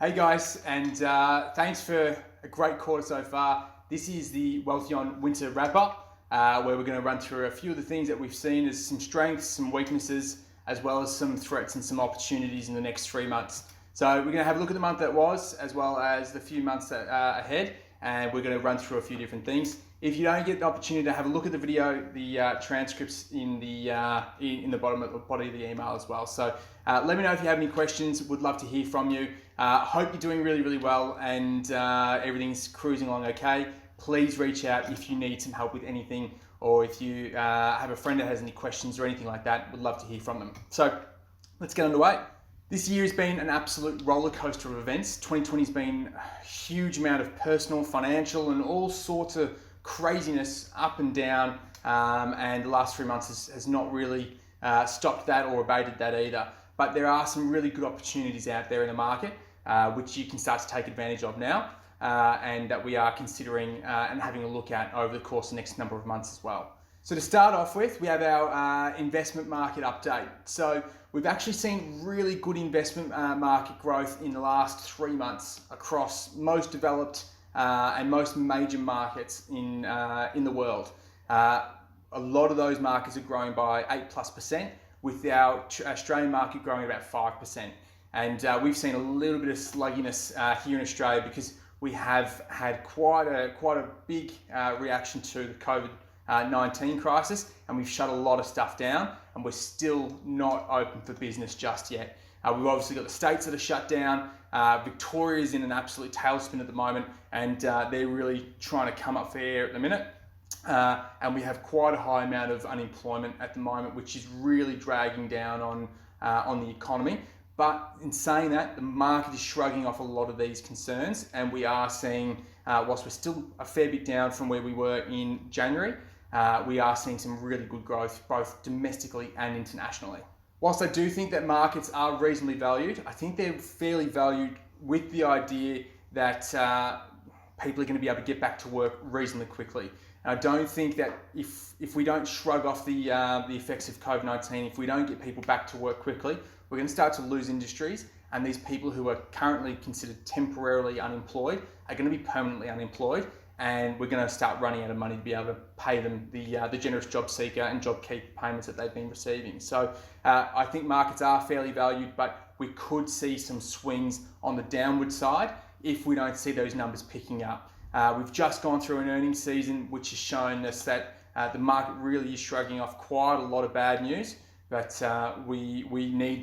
Hey guys, and thanks for a great quarter so far. This is the Wealtheon winter wrap-up, where we're going to run through a few of the things that we've seen as some strengths, some weaknesses, as well as some threats and some opportunities in the next 3 months. So we're going to have a look at the month that was, as well as the few months that are ahead, and we're going to run through a few different things. If you don't get the opportunity to have a look at the video, the transcripts in the bottom of the email as well. So let me know if you have any questions. Would love to hear from you. Hope you're doing really well and everything's cruising along okay. Please reach out if you need some help with anything, or if you have a friend that has any questions or anything like that. Would love to hear from them. So let's get underway. This year has been an absolute roller coaster of events. 2020 has been a huge amount of personal, financial, and all sorts of craziness up and down, and the last 3 months has not really stopped that or abated that either. But there are some really good opportunities out there in the market, which you can start to take advantage of now, and that we are considering and having a look at over the course of the next number of months as well. So to start off with, we have our investment market update. So we've actually seen really good investment market growth in the last 3 months across most developed and most major markets in the world. A lot of those markets are growing by 8+%, with our Australian market growing about 5%. And we've seen a little bit of sluggishness here in Australia because we have had quite a big reaction to the COVID-19 crisis, and we've shut a lot of stuff down, and we're still not open for business just yet. We've obviously got the states that are shut down. Victoria is in an absolute tailspin at the moment, and they're really trying to come up for air at the minute. And we have quite a high amount of unemployment at the moment, which is really dragging down on the economy. But in saying that, the market is shrugging off a lot of these concerns, and we are seeing, whilst we're still a fair bit down from where we were in January, we are seeing some really good growth, both domestically and internationally. Whilst I do think that markets are reasonably valued, I think they're fairly valued with the idea that people are going to be able to get back to work reasonably quickly. And I don't think that if we don't shrug off the effects of COVID-19, if we don't get people back to work quickly, we're going to start to lose industries, and these people who are currently considered temporarily unemployed are going to be permanently unemployed, and we're going to start running out of money to be able to pay them the generous job seeker and job keeper payments that they've been receiving. So I think markets are fairly valued, but we could see some swings on the downward side if we don't see those numbers picking up. We've just gone through an earnings season, which has shown us that the market really is shrugging off quite a lot of bad news, but we need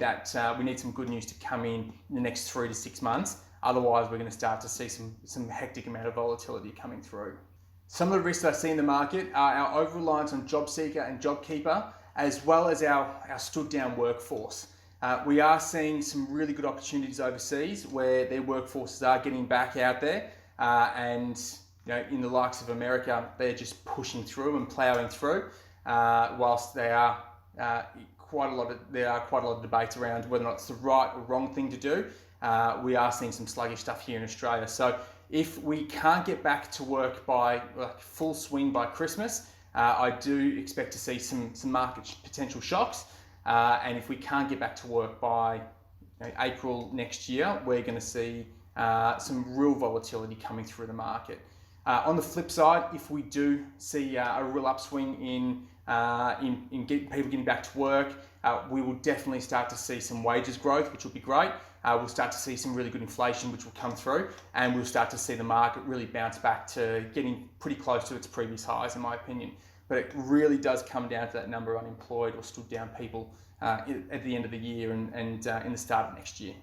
some good news to come in the next 3 to 6 months. Otherwise, we're going to start to see some hectic amount of volatility coming through. Some of the risks I see in the market are our over-reliance on job seeker and job keeper, as well as our stood down workforce. We are seeing some really good opportunities overseas where their workforces are getting back out there, and in the likes of America, they're just pushing through and ploughing through, whilst there are quite a lot of debate around whether or not it's the right or wrong thing to do. We are seeing some sluggish stuff here in Australia. So if we can't get back to work by full swing by Christmas, I do expect to see some market potential shocks. And if we can't get back to work by April next year, we're going to see some real volatility coming through the market. On the flip side, if we do see a real upswing in people getting back to work, we will definitely start to see some wages growth, which will be great. We'll start to see some really good inflation, which will come through, and we'll start to see the market really bounce back to getting pretty close to its previous highs, in my opinion. But it really does come down to that number of unemployed or stood down people at the end of the year and in the start of next year.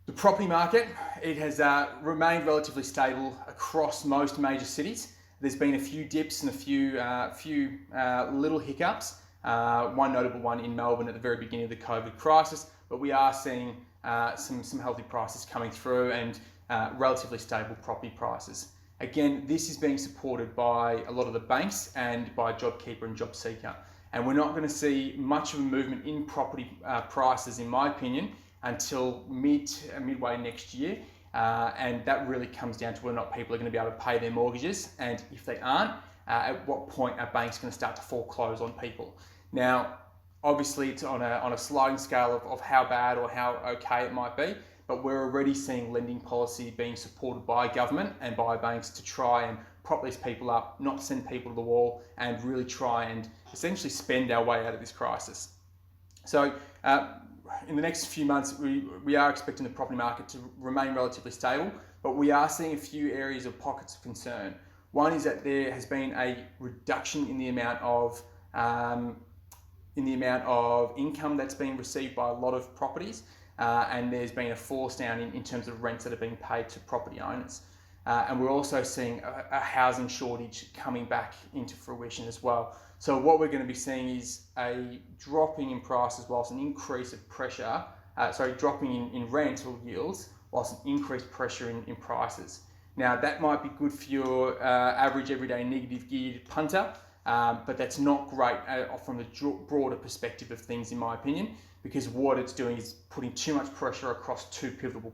The property market, it has remained relatively stable across most major cities. There's been a few dips and a few little hiccups, one notable one in Melbourne at the very beginning of the COVID crisis, but we are seeing some healthy prices coming through and relatively stable property prices. Again, this is being supported by a lot of the banks and by JobKeeper and JobSeeker. And we're not going to see much of a movement in property prices, in my opinion, until midway next year. And that really comes down to whether or not people are going to be able to pay their mortgages. And if they aren't, at what point are banks going to start to foreclose on people? Now, obviously, it's on a sliding scale of how bad or how okay it might be. but we're already seeing lending policy being supported by government and by banks to try and prop these people up, not send people to the wall, and really try and essentially spend our way out of this crisis. So in the next few months, we are expecting the property market to remain relatively stable, but we are seeing a few areas of pockets of concern. One is that there has been a reduction in the amount of income that's being received by a lot of properties, and there's been a force down in terms of rents that are being paid to property owners. And we're also seeing a housing shortage coming back into fruition as well. So what we're going to be seeing is a dropping in prices whilst an increase of pressure, dropping in rental yields whilst an increased pressure in prices. Now that might be good for your average everyday negative geared punter, but that's not great from the broader perspective of things, in my opinion, because what it's doing is putting too much pressure across two pivotal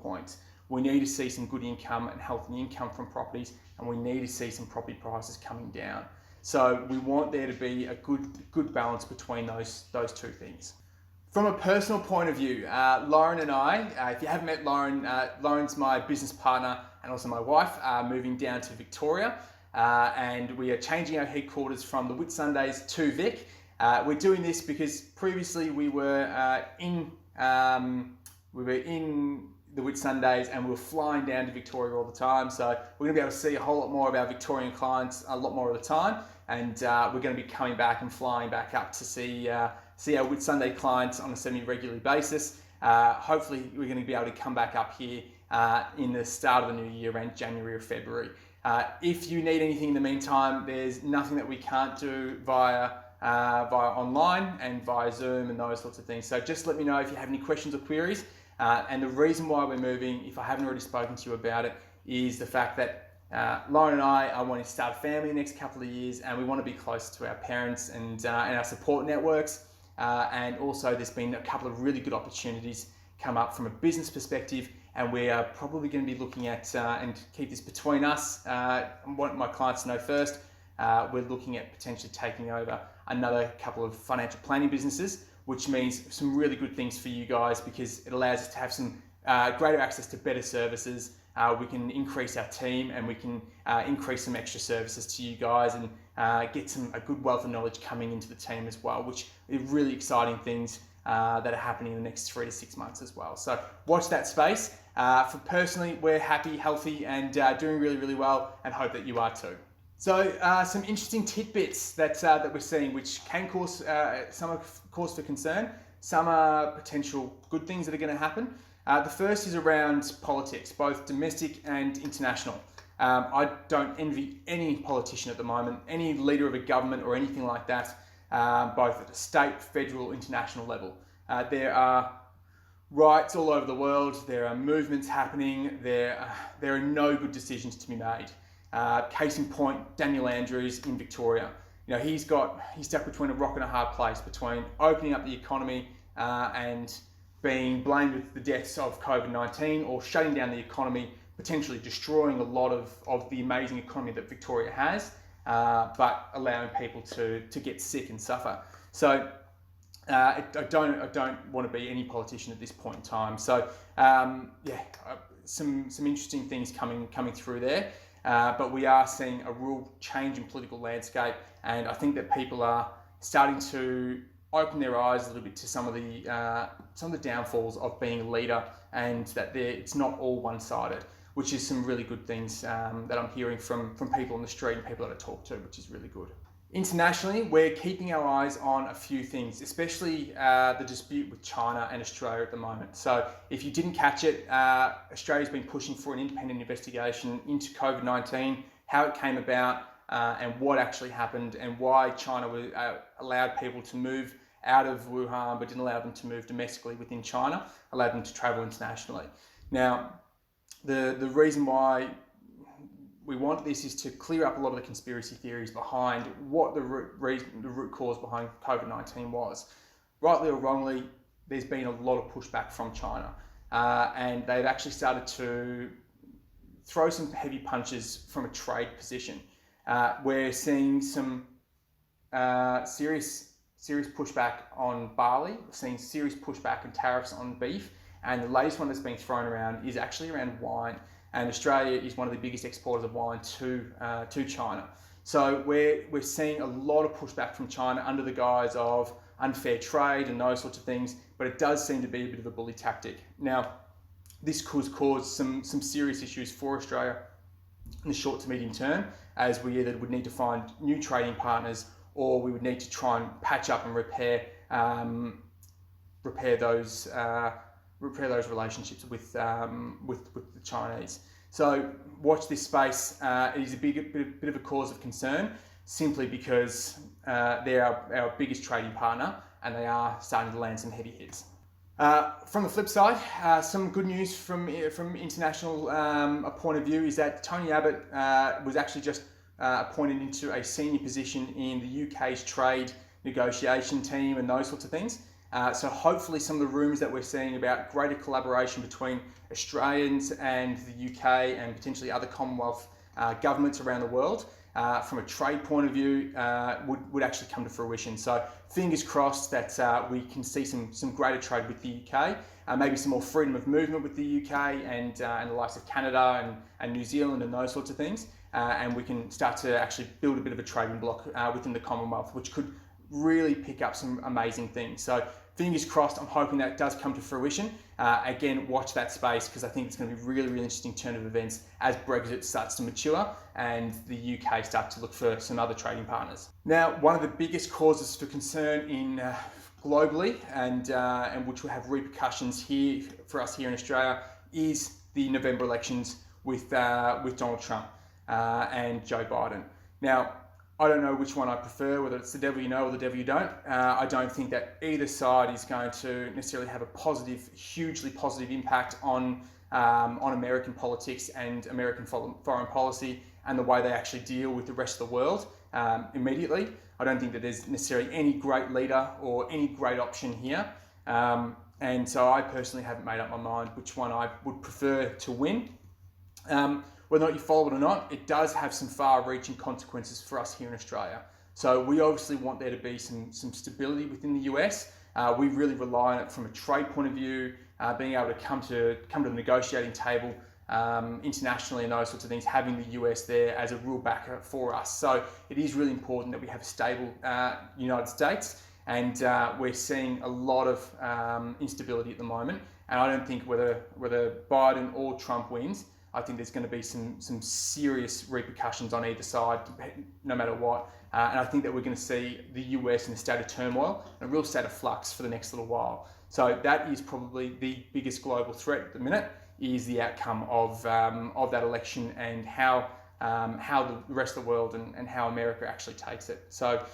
points. We need to see some good income and healthy income from properties, and we need to see some property prices coming down. So we want there to be a good balance between those two things. From a personal point of view, Lauren and I, if you haven't met Lauren, Lauren's my business partner and also my wife, moving down to Victoria, and we are changing our headquarters from the Whitsundays to Vic. We're doing this because previously we were in the Whitsundays and we were flying down to Victoria all the time. So we're going to be able to see a whole lot more of our Victorian clients a lot more of the time, and we're going to be coming back and flying back up to see our Whitsunday clients on a semi-regular basis. Hopefully we're going to be able to come back up here in the start of the new year, around January or February. If you need anything in the meantime, there's nothing that we can't do via online and via Zoom and those sorts of things. So just let me know if you have any questions or queries. And the reason why we're moving, if I haven't already spoken to you about it, is the fact that Lauren and I are wanting to start a family in the next couple of years, and we want to be close to our parents and our support networks. And also there's been a couple of really good opportunities come up from a business perspective, and we are probably going to be looking at, and keep this between us, I want my clients to know first, we're looking at potentially taking over another couple of financial planning businesses, which means some really good things for you guys because it allows us to have some greater access to better services. We can increase our team, and we can increase some extra services to you guys, and get a good wealth of knowledge coming into the team as well, which are really exciting things that are happening in the next 3 to 6 months as well. So watch that space. For personally, we're happy, healthy, and doing really, really well, and hope that you are too. So some interesting tidbits that we're seeing, which can cause some cause for concern. Some are potential good things that are going to happen. The first is around politics, both domestic and international. I don't envy any politician at the moment, any leader of a government or anything like that, both at a state, federal, international level. There are riots all over the world. There are movements happening. There are no good decisions to be made. Case in point, Daniel Andrews in Victoria. You know, he's stuck between a rock and a hard place, between opening up the economy and being blamed with the deaths of COVID-19, or shutting down the economy, potentially destroying a lot of the amazing economy that Victoria has, but allowing people to get sick and suffer. So I don't want to be any politician at this point in time. So some interesting things coming through there. But we are seeing a real change in political landscape, and I think that people are starting to open their eyes a little bit to some of the downfalls of being a leader, and that it's not all one-sided, which is some really good things that I'm hearing from people on the street and people that I talk to, which is really good. Internationally, we're keeping our eyes on a few things, especially the dispute with China and Australia at the moment. So if you didn't catch it, Australia's been pushing for an independent investigation into COVID-19, how it came about, and what actually happened, and why China allowed people to move out of Wuhan but didn't allow them to move domestically within China, allowed them to travel internationally. Now, the reason why we want this is to clear up a lot of the conspiracy theories behind what the root cause behind COVID-19 was. Rightly or wrongly, there's been a lot of pushback from China, and they've actually started to throw some heavy punches from a trade position. We're seeing some serious pushback on barley. We're seeing serious pushback and tariffs on beef, And the latest one that's been thrown around is actually around wine. And Australia is one of the biggest exporters of wine to China. So we're seeing a lot of pushback from China under the guise of unfair trade and those sorts of things, but it does seem to be a bit of a bully tactic. Now, this could cause some serious issues for Australia in the short to medium term, as we either would need to find new trading partners or we would need to try and patch up and repair those relationships with the Chinese. So watch this space. It is a bit of a cause of concern, simply because they're our biggest trading partner and they are starting to land some heavy hits. From the flip side, some good news from international point of view is that Tony Abbott was actually just appointed into a senior position in the UK's trade negotiation team and those sorts of things. So hopefully some of the rumours that we're seeing about greater collaboration between Australians and the UK and potentially other Commonwealth governments around the world from a trade point of view would actually come to fruition. So fingers crossed that we can see some greater trade with the UK, maybe some more freedom of movement with the UK and the likes of Canada and New Zealand and those sorts of things. And we can start to actually build a bit of a trading bloc within the Commonwealth, which could really pick up some amazing things. So fingers crossed, I'm hoping that does come to fruition. Again, watch that space, because I think it's going to be a really, really interesting turn of events as Brexit starts to mature and the UK starts to look for some other trading partners. Now, one of the biggest causes for concern globally and which will have repercussions here for us here in Australia is the November elections with Donald Trump and Joe Biden. Now, I don't know which one I prefer, whether it's the devil you know or the devil you don't. I don't think that either side is going to necessarily have a hugely positive impact on American politics and American foreign policy and the way they actually deal with the rest of the world immediately. I don't think that there's necessarily any great leader or any great option here. And so I personally haven't made up my mind which one I would prefer to win. Whether or not you follow it or not, it does have some far-reaching consequences for us here in Australia. So we obviously want there to be some stability within the US. We really rely on it from a trade point of view, being able to come to the negotiating table internationally and those sorts of things, having the US there as a real backer for us. So it is really important that we have a stable United States, and we're seeing a lot of instability at the moment. And I don't think whether Biden or Trump wins, I think there's going to be some serious repercussions on either side, no matter what. And I think that we're going to see the US in a state of turmoil, a real state of flux for the next little while. So that is probably the biggest global threat at the minute, is the outcome of that election and how the rest of the world and how America actually takes it. So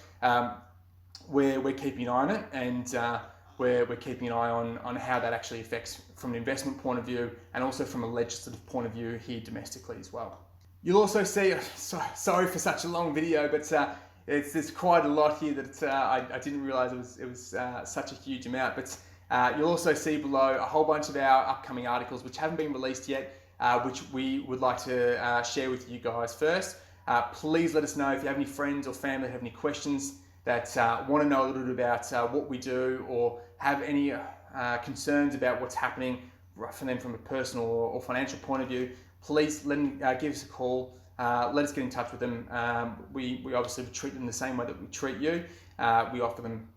we're keeping an eye on it, and we're keeping an eye on how that actually affects from an investment point of view and also from a legislative point of view here domestically as well. You'll also see, sorry for such a long video, but there's quite a lot here that I didn't realise it was such a huge amount. But you'll also see below a whole bunch of our upcoming articles which haven't been released yet, which we would like to share with you guys first. Please let us know if you have any friends or family that have any questions that want to know a little bit about what we do, or have any concerns about what's happening for them from a personal or financial point of view. Please give us a call. Let us get in touch with them. We obviously treat them the same way that we treat you. We offer them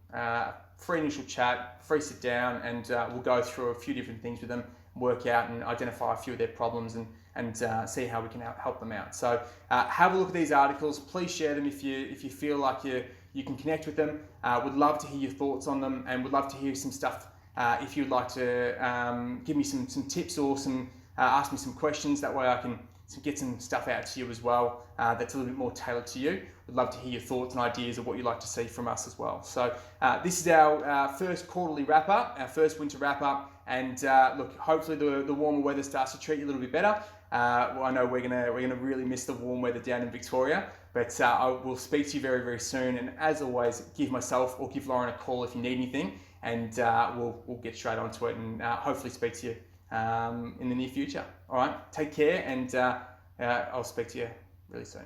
free initial chat, free sit down, and we'll go through a few different things with them, work out and identify a few of their problems and see how we can help them out. So have a look at these articles. Please share them if you feel like you can connect with them. Would love to hear your thoughts on them, and would love to hear some stuff if you'd like to give me some tips or ask me some questions. That way I can get some stuff out to you as well that's a little bit more tailored to you. Would love to hear your thoughts and ideas of what you'd like to see from us as well. So this is our first quarterly wrap up, our first winter wrap up, and look, hopefully the warmer weather starts to treat you a little bit better. Well, I know we're gonna really miss the warm weather down in Victoria, but I will speak to you very, very soon. And as always, give myself or give Lauren a call if you need anything, and we'll get straight onto it and hopefully speak to you in the near future. All right, take care, and I'll speak to you really soon.